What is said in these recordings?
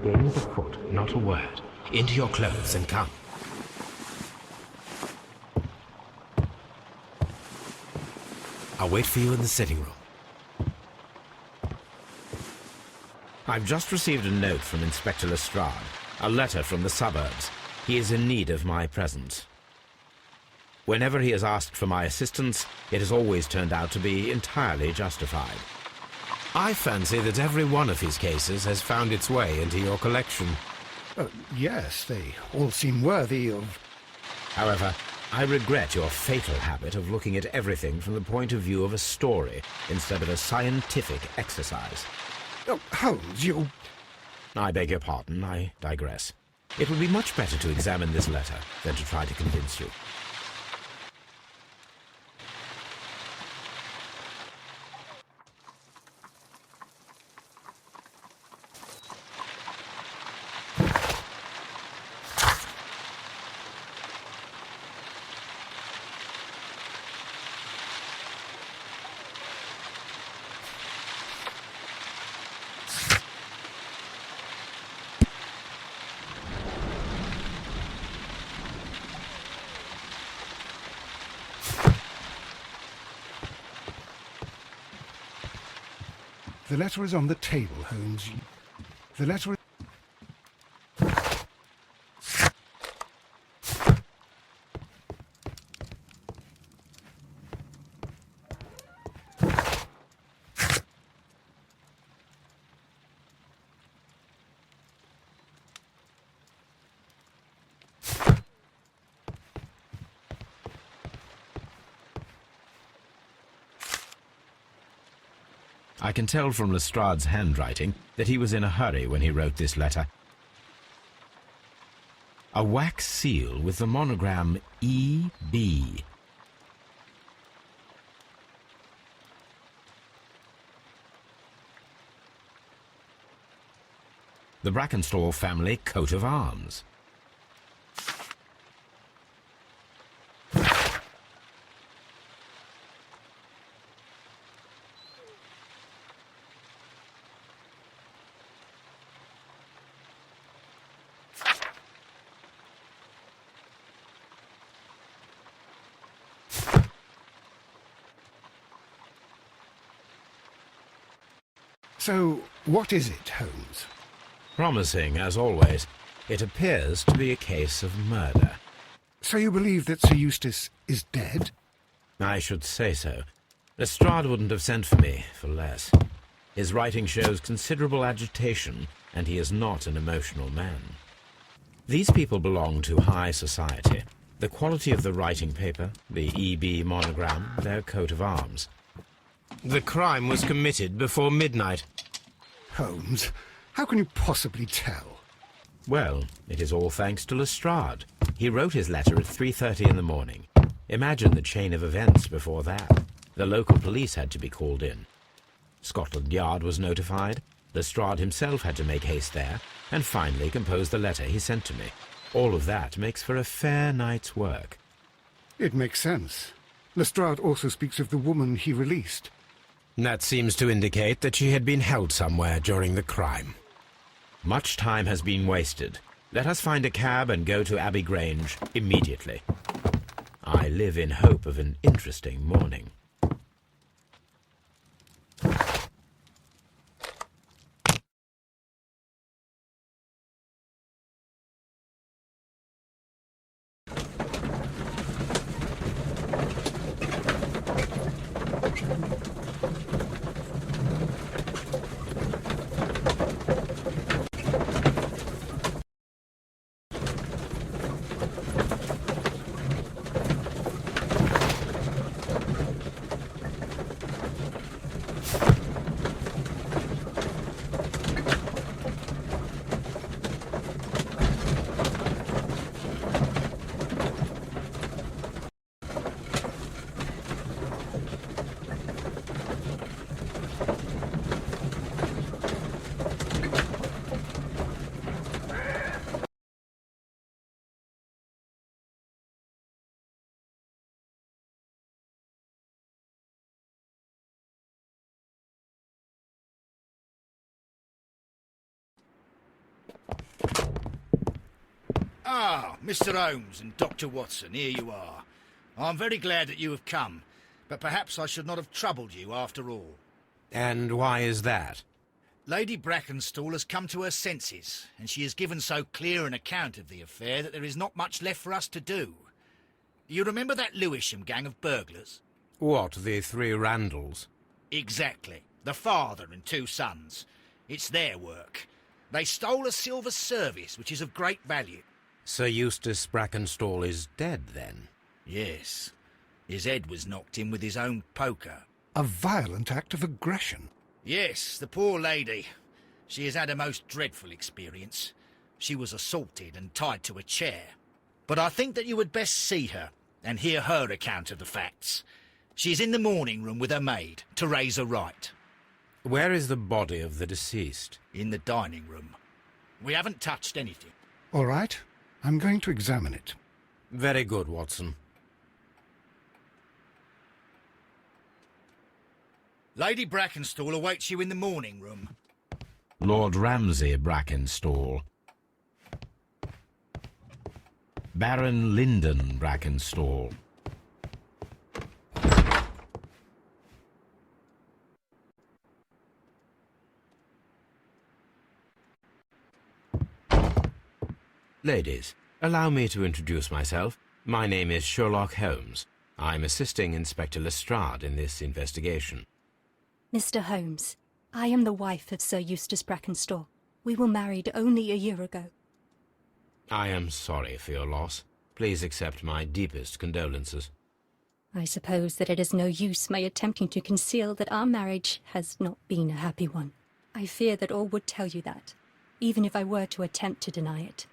game's afoot, not a word. Into your clothes and come. I'll wait for you in the sitting room. I've just received a note from Inspector Lestrade, a letter from the suburbs. He is in need of my presence. Whenever he has asked for my assistance, it has always turned out to be entirely justified. I fancy that every one of his cases has found its way into your collection. Yes, they all seem worthy of... However, I regret your fatal habit of looking at everything from the point of view of a story instead of a scientific exercise. Oh, Holmes, you... I beg your pardon, I digress. It would be much better to examine this letter than to try to convince you. The letter is on the table, Holmes. The letter is... I can tell from Lestrade's handwriting that he was in a hurry when he wrote this letter. A wax seal with the monogram E.B. The Brackenstall family coat of arms. So, what is it, Holmes? Promising, as always. It appears to be a case of murder. So you believe that Sir Eustace is dead? I should say so. Lestrade wouldn't have sent for me for less. His writing shows considerable agitation, and he is not an emotional man. These people belong to high society. The quality of the writing paper, the E.B. monogram, their coat of arms. The crime was committed before midnight. Holmes, how can you possibly tell? Well, it is all thanks to Lestrade. He wrote his letter at 3:30 in the morning. Imagine the chain of events before that. The local police had to be called in. Scotland Yard was notified. Lestrade himself had to make haste there, and finally compose the letter he sent to me. All of that makes for a fair night's work. It makes sense. Lestrade also speaks of the woman he released. That seems to indicate that she had been held somewhere during the crime. Much time has been wasted. Let us find a cab and go to Ebbie-Grange immediately. I live in hope of an interesting morning. Ah, Mr. Holmes and Dr. Watson, here you are. I'm very glad that you have come, but perhaps I should not have troubled you after all. And why is that? Lady Brackenstall has come to her senses, and she has given so clear an account of the affair that there is not much left for us to do. You remember that Lewisham gang of burglars? What, the three Randalls? Exactly. The father and two sons. It's their work. They stole a silver service, which is of great value. Sir Eustace Brackenstall is dead, then? Yes. His head was knocked in with his own poker. A violent act of aggression. Yes, the poor lady. She has had a most dreadful experience. She was assaulted and tied to a chair. But I think that you would best see her and hear her account of the facts. She's in the morning room with her maid, Teresa Wright. Where is the body of the deceased? In the dining room. We haven't touched anything. All right, I'm going to examine it. Very good, Watson. Lady Brackenstall awaits you in the morning room. Lord Ramsay Brackenstall. Baron Lyndon Brackenstall. Ladies, allow me to introduce myself. My name is Sherlock Holmes. I'm assisting Inspector Lestrade in this investigation. Mr. Holmes, I am the wife of Sir Eustace Brackenstall. We were married only a year ago. I am sorry for your loss. Please accept my deepest condolences. I suppose that it is no use my attempting to conceal that our marriage has not been a happy one. I fear that all would tell you that, even if I were to attempt to deny it.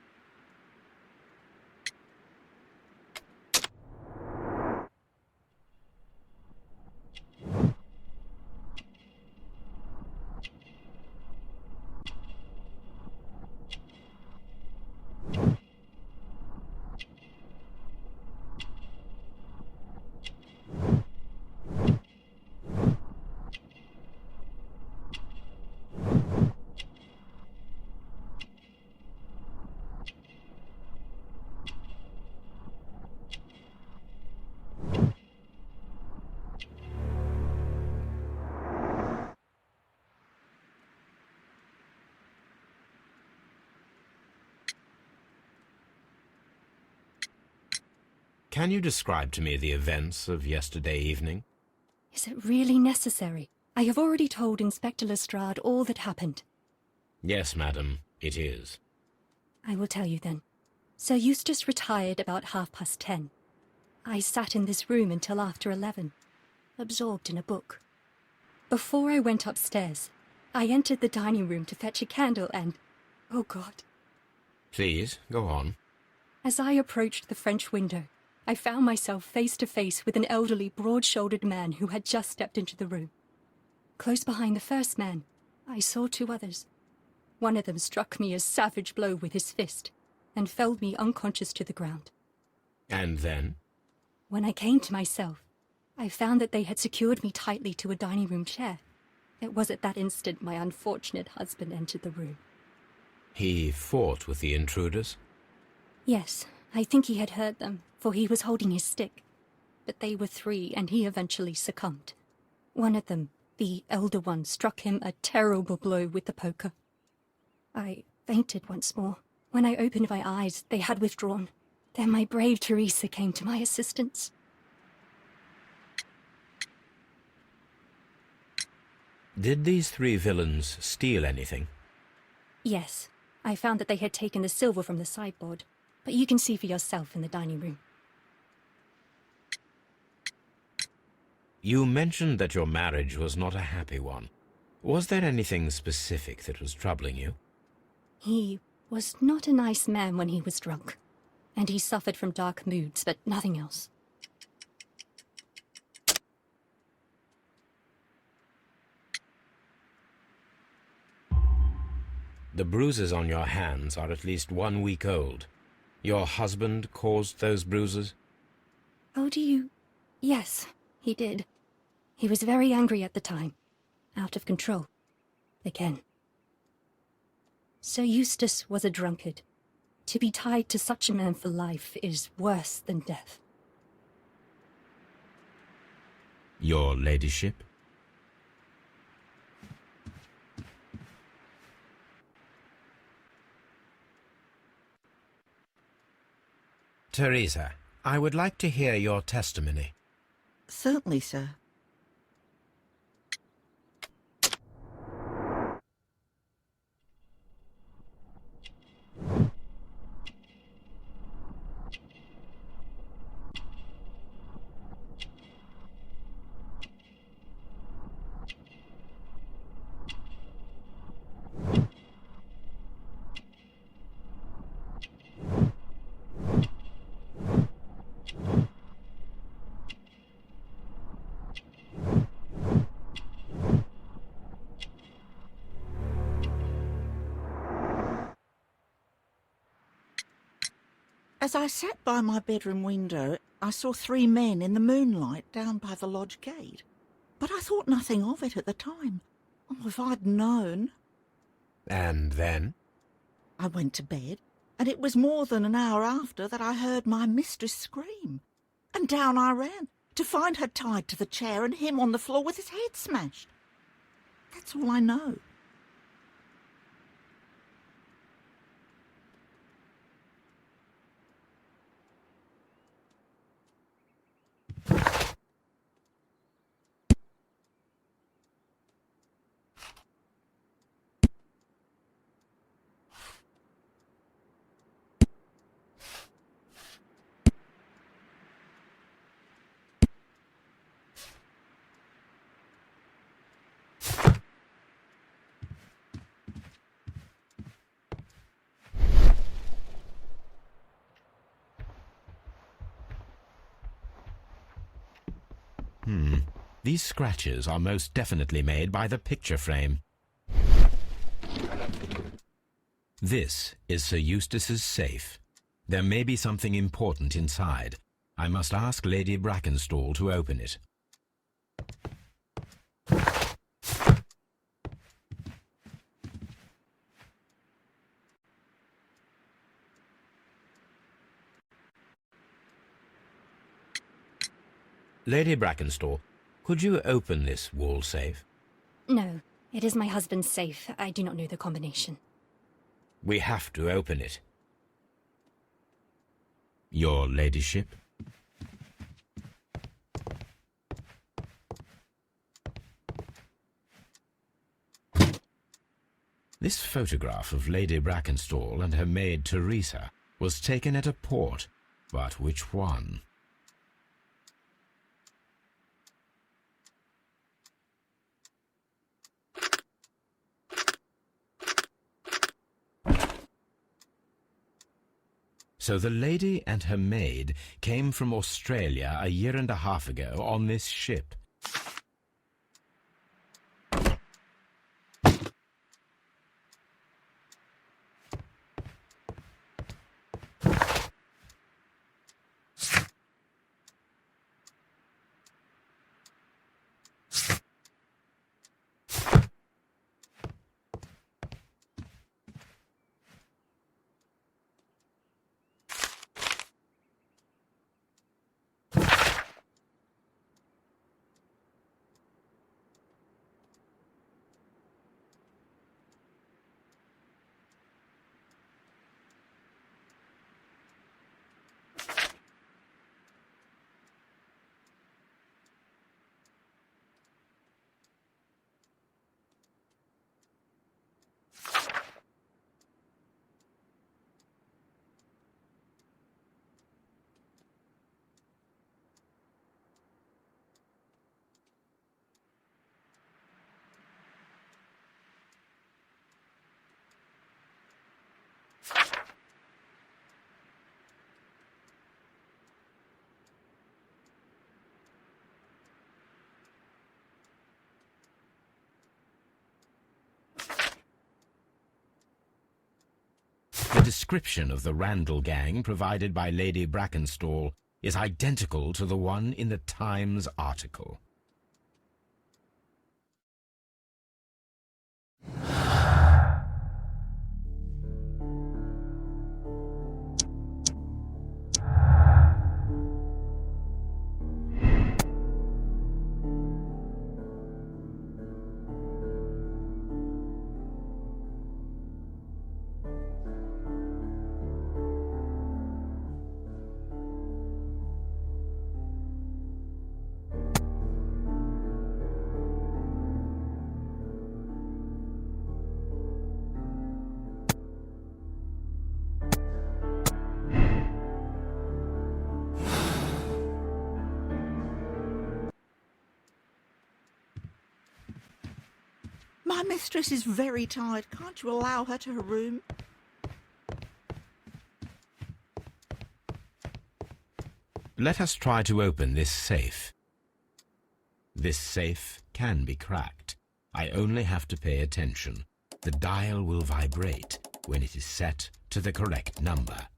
Can you describe to me the events of yesterday evening? Is it really necessary? I have already told Inspector Lestrade all that happened. Yes, madam, it is. I will tell you then. Sir Eustace retired about 10:30. I sat in this room until after 11, absorbed in a book. Before I went upstairs, I entered the dining room to fetch a candle and... oh God. Please, go on. As I approached the French window, I found myself face to face with an elderly, broad-shouldered man who had just stepped into the room. Close behind the first man, I saw two others. One of them struck me a savage blow with his fist and felled me unconscious to the ground. And then? When I came to myself, I found that they had secured me tightly to a dining room chair. It was at that instant my unfortunate husband entered the room. He fought with the intruders? Yes, I think he had heard them, for he was holding his stick. But they were three, and he eventually succumbed. One of them, the elder one, struck him a terrible blow with the poker. I fainted once more. When I opened my eyes, they had withdrawn. Then my brave Teresa came to my assistance. Did these three villains steal anything? Yes, I found that they had taken the silver from the sideboard, but you can see for yourself in the dining room. You mentioned that your marriage was not a happy one. Was there anything specific that was troubling you? He was not a nice man when he was drunk, and he suffered from dark moods, but nothing else. The bruises on your hands are at least 1 week old. Your husband caused those bruises? Oh, do you... Yes, he did. He was very angry at the time. Out of control. Again. Sir Eustace was a drunkard. To be tied to such a man for life is worse than death. Your ladyship? Teresa, I would like to hear your testimony. Certainly, sir. As I sat by my bedroom window, I saw 3 men in the moonlight down by the lodge gate. But I thought nothing of it at the time. Oh, if I'd known. And then? I went to bed, and it was more than an hour after that I heard my mistress scream. And down I ran, to find her tied to the chair and him on the floor with his head smashed. That's all I know. These scratches are most definitely made by the picture frame. This is Sir Eustace's safe. There may be something important inside. I must ask Lady Brackenstall to open it. Lady Brackenstall, could you open this wall safe? No, it is my husband's safe. I do not know the combination. We have to open it. Your ladyship? This photograph of Lady Brackenstall and her maid Teresa was taken at a port, but which one? So the lady and her maid came from Australia a year and a half ago on this ship. The description of the Randall gang provided by Lady Brackenstall is identical to the one in the Times article. My mistress is very tired. Can't you allow her to her room? Let us try to open this safe. This safe can be cracked. I only have to pay attention. The dial will vibrate when it is set to the correct number.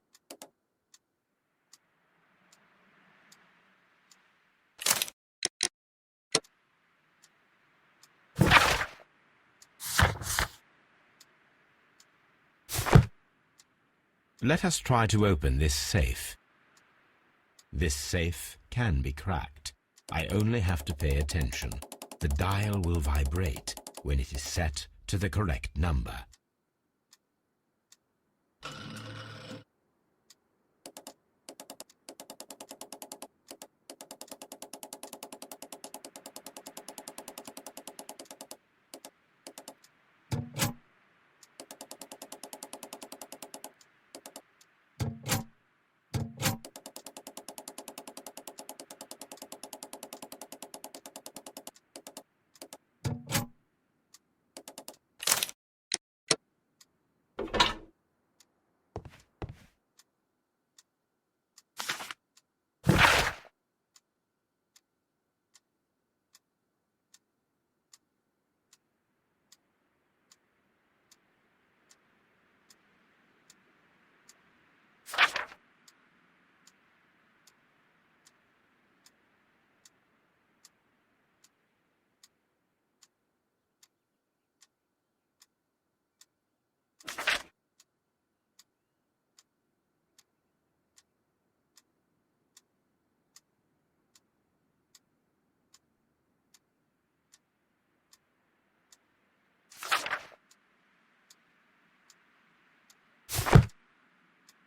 Let us try to open this safe. This safe can be cracked. I only have to pay attention. The dial will vibrate when it is set to the correct number.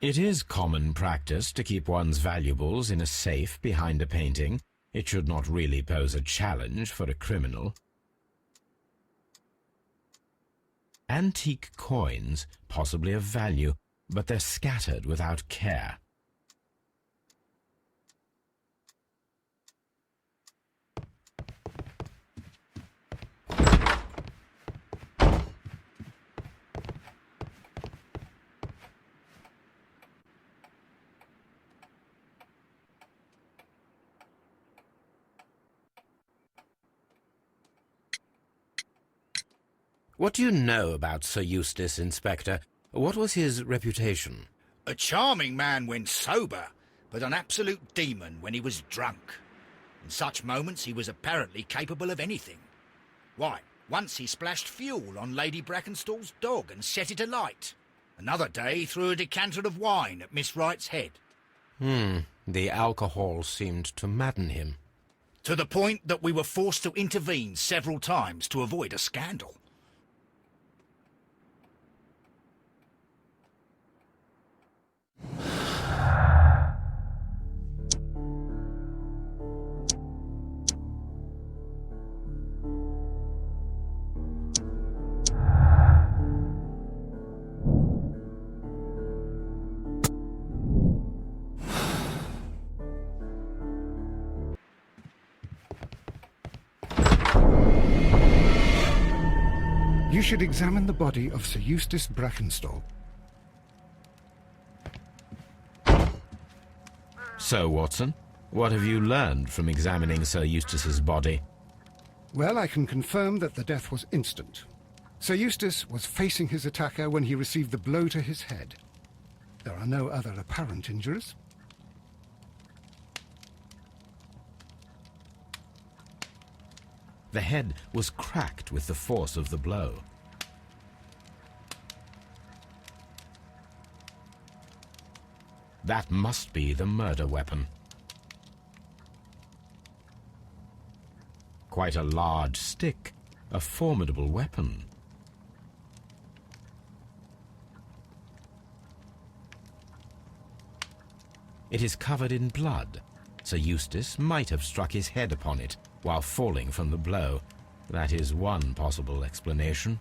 It is common practice to keep one's valuables in a safe behind a painting. It should not really pose a challenge for a criminal. Antique coins, possibly of value, but they're scattered without care. What do you know about Sir Eustace, Inspector? What was his reputation? A charming man when sober, but an absolute demon when he was drunk. In such moments he was apparently capable of anything. Why, once he splashed fuel on Lady Brackenstall's dog and set it alight. Another day he threw a decanter of wine at Miss Wright's head. The alcohol seemed to madden him. To the point that we were forced to intervene several times to avoid a scandal. You should examine the body of Sir Eustace Brackenstall. So, Watson, what have you learned from examining Sir Eustace's body? Well, I can confirm that the death was instant. Sir Eustace was facing his attacker when he received the blow to his head. There are no other apparent injuries. The head was cracked with the force of the blow. That must be the murder weapon. Quite a large stick, a formidable weapon. It is covered in blood. Sir Eustace might have struck his head upon it while falling from the blow. That is one possible explanation.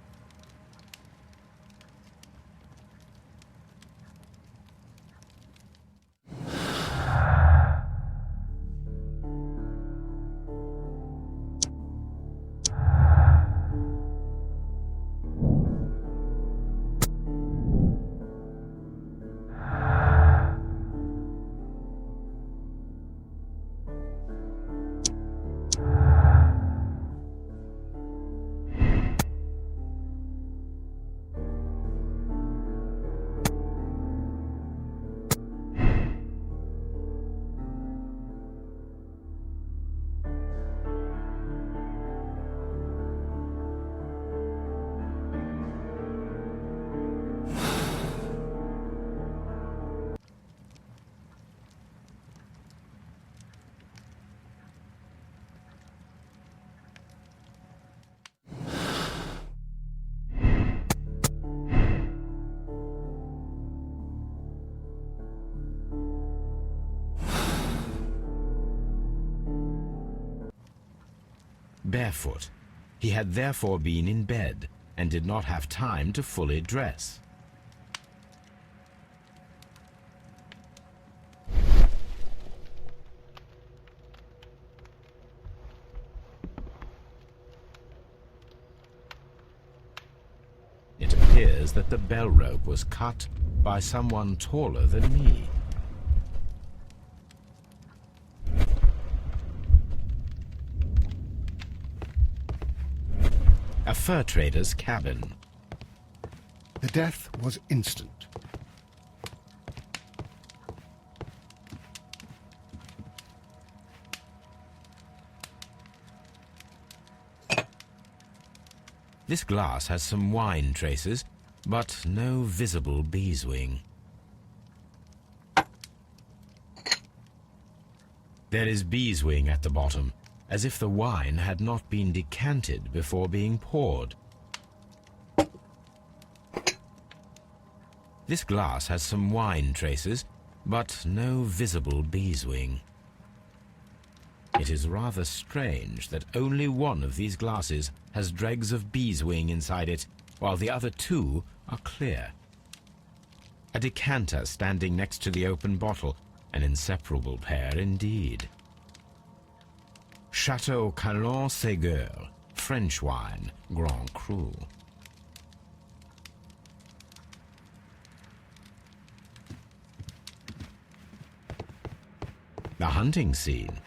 barefoot. He had therefore been in bed and did not have time to fully dress. It appears that the bell rope was cut by someone taller than me. A fur trader's cabin. The death was instant. This glass has some wine traces, but no visible beeswing. There is beeswing at the bottom, as if the wine had not been decanted before being poured. This glass has some wine traces, but no visible beeswing. It is rather strange that only one of these glasses has dregs of beeswing inside it, while the other two are clear. A decanter standing next to the open bottle, an inseparable pair indeed. Chateau Calon-Ségur, French wine, Grand Cru. The hunting scene.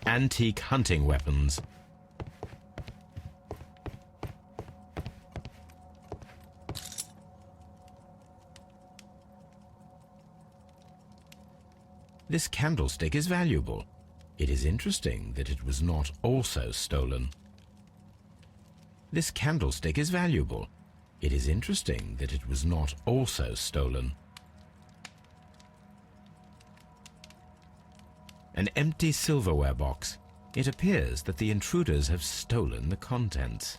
Antique hunting weapons. This candlestick is valuable. It is interesting that it was not also stolen. This candlestick is valuable. It is interesting that it was not also stolen. An empty silverware box. It appears that the intruders have stolen the contents.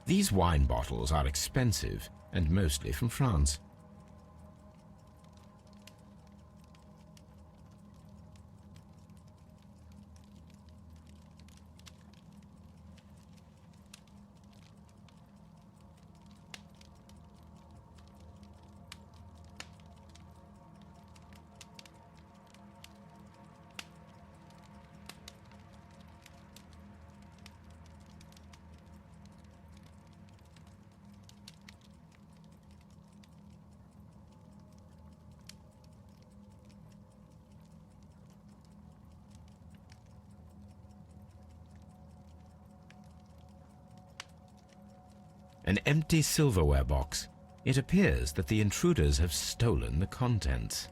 These wine bottles are expensive and mostly from France. An empty silverware box. It appears that the intruders have stolen the contents.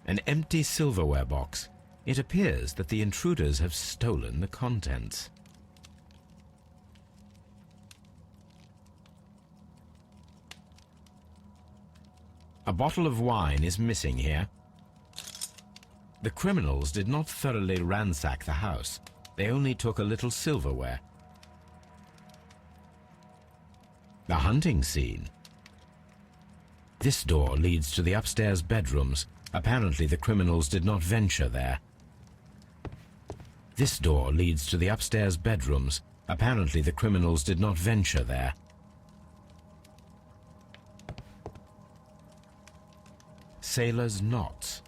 An empty silverware box. It appears that the intruders have stolen the contents. A bottle of wine is missing here. The criminals did not thoroughly ransack the house. They only took a little silverware. The hunting scene. This door leads to the upstairs bedrooms. Apparently the criminals did not venture there. This door leads to the upstairs bedrooms. Apparently the criminals did not venture there. Sailor's knots.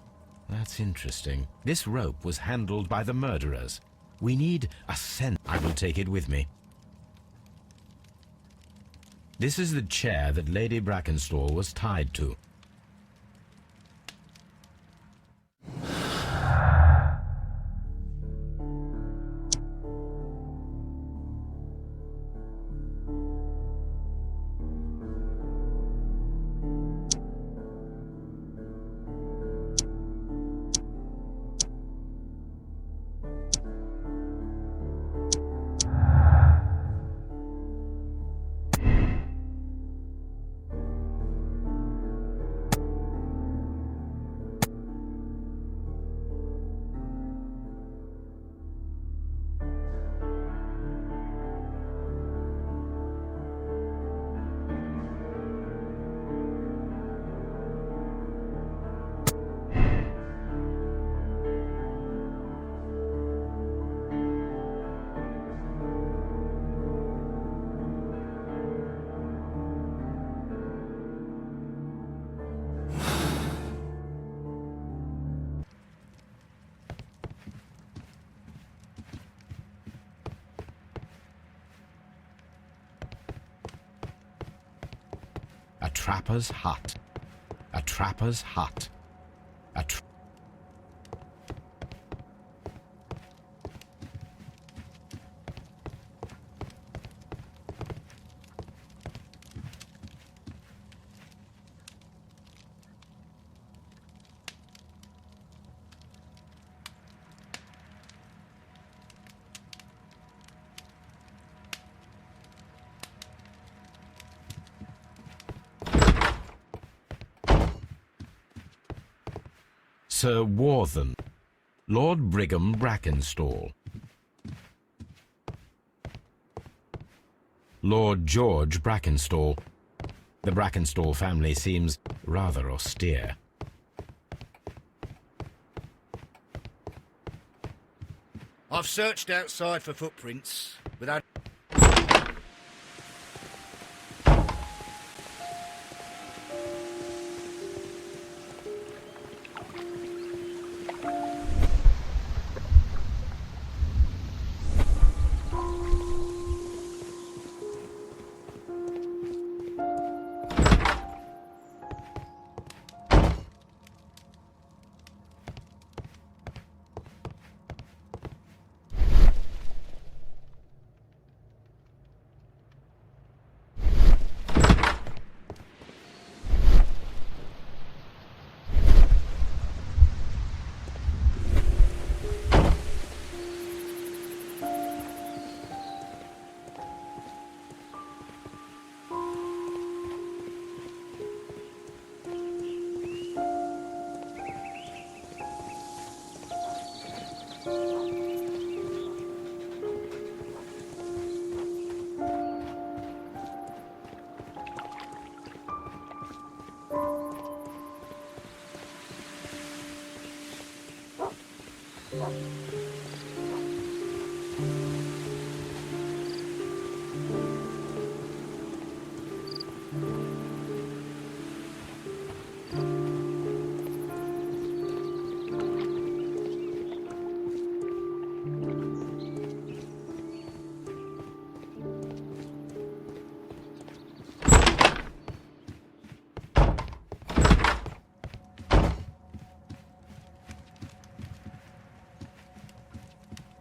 That's interesting. This rope was handled by the murderers. We need a scent. I will take it with me. This is the chair that Lady Brackenstall was tied to. trapper's hut. A trapper's hut. Sir Warthen, Lord Brigham Brackenstall. Lord George Brackenstall. The Brackenstall family seems rather austere. I've searched outside for footprints without...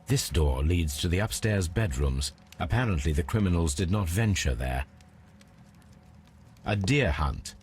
This door leads to the upstairs bedrooms. Apparently the criminals did not venture there. A deer hunt.